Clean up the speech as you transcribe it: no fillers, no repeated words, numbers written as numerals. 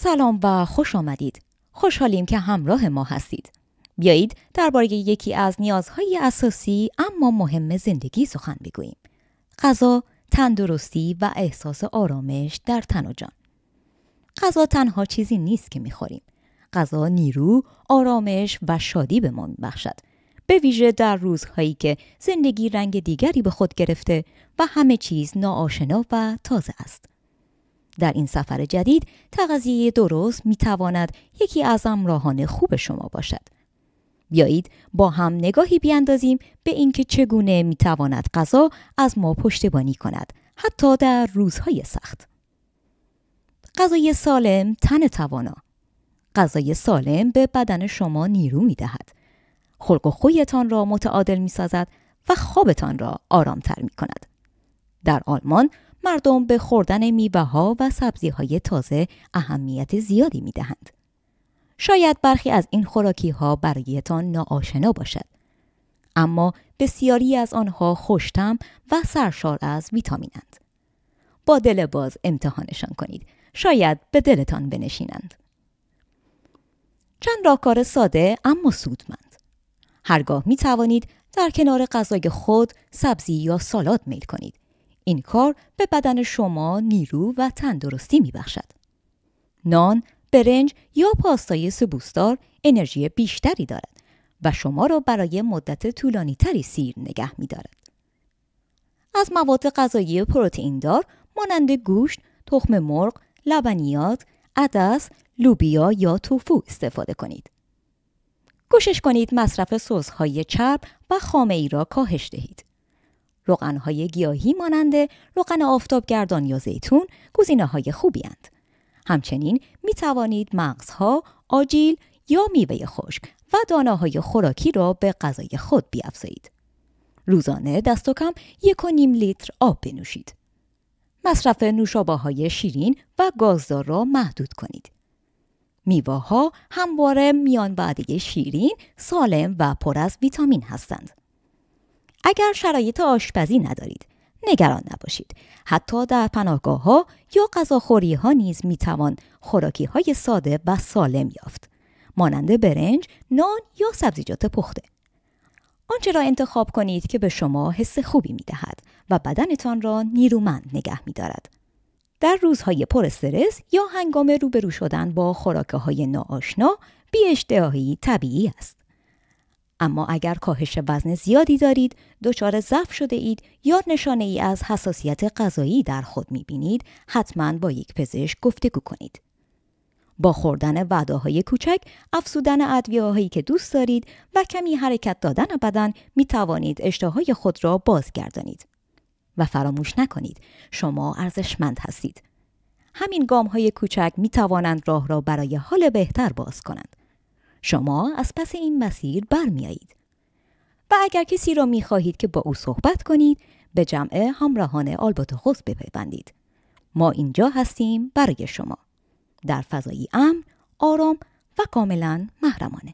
سلام و خوش آمدید. خوشحالیم که همراه ما هستید. بیایید درباره یکی از نیازهای اساسی اما مهم زندگی سخن بگوییم. غذا، تندرستی و احساس آرامش در تن و جان. غذا تنها چیزی نیست که می‌خوریم. غذا نیرو، آرامش و شادی به ما می‌بخشد. به ویژه در روزهایی که زندگی رنگ دیگری به خود گرفته و همه چیز ناآشنا و تازه است. در این سفر جدید تغذیه درست میتواند یکی از همراهان خوب شما باشد. بیایید با هم نگاهی بیاندازیم به اینکه چگونه میتواند غذا از ما پشتیبانی کند، حتی در روزهای سخت. غذای سالم تن توانا. غذای سالم به بدن شما نیرو میدهد. خلق و خویتان را متعادل میسازد و خوابتان را آرامتر میکند. در آلمان مردم به خوردن میوه‌ها و سبزی‌های تازه اهمیت زیادی می‌دهند. شاید برخی از این خوراکی‌ها برایتان ناآشنا باشد، اما بسیاری از آنها خوش‌طعم و سرشار از ویتامینند. با دل باز امتحانشان کنید، شاید به دلتان بنشینند. چند راهکار ساده اما سودمند. هرگاه می‌توانید در کنار غذای خود سبزی یا سالاد میل کنید. این کار به بدن شما نیرو و تندرستی میبخشد. نان، برنج یا پاستای سبوسدار انرژی بیشتری دارد و شما را برای مدت طولانی تری سیر نگه می‌دارد. از مواد غذایی پروتئین دار مانند گوشت، تخم مرغ، لبنیات، عدس، لوبیا یا توفو استفاده کنید. کوشش کنید مصرف سس‌های چرب و خامه‌ای را کاهش دهید. روغن‌های گیاهی مانند روغن آفتابگردان یا زیتون گزینه‌های خوبی اند. همچنین می توانید مغزها، آجیل یا میوه خشک و دانه‌های خوراکی را به غذای خود بیافزایید. روزانه دست و کم 1.5 لیتر آب بنوشید. مصرف نوشابه‌های شیرین و گازدار را محدود کنید. میوه‌ها همواره میان وعده شیرین، سالم و پر از ویتامین هستند. اگر شرایط آشپزی ندارید، نگران نباشید. حتی در پناهگاه‌ها یا غذاخوری‌ها نیز می‌توان خوراکی‌های ساده و سالم یافت، مانند برنج، نان یا سبزیجات پخته. آنچه را انتخاب کنید که به شما حس خوبی می‌دهد و بدنتان را نیرومند نگه می‌دارد. در روزهای پر استرس یا هنگام روبرو شدن با خوراک‌های ناآشنا، بی‌اشتهایی طبیعی است. اما اگر کاهش وزن زیادی دارید، دچار ضعف شده اید یا نشانه ای از حساسیت غذایی در خود می‌بینید، حتماً با یک پزشک گفتگو کنید. با خوردن وعده‌های کوچک، افزودن ادویه‌هایی که دوست دارید و کمی حرکت دادن بدن می‌توانید اشتهای خود را بازگردانید. و فراموش نکنید، شما ارزشمند هستید. همین گام‌های کوچک می‌توانند راه را برای حال بهتر باز کنند. شما از پس این مسیر برمیایید. و اگر کسی را می‌خواهید که با او صحبت کنید، به جمع همراهان آلباتوخوس بپیوندید. ما اینجا هستیم برای شما. در فضایی امن، آرام و کاملاً محرمانه.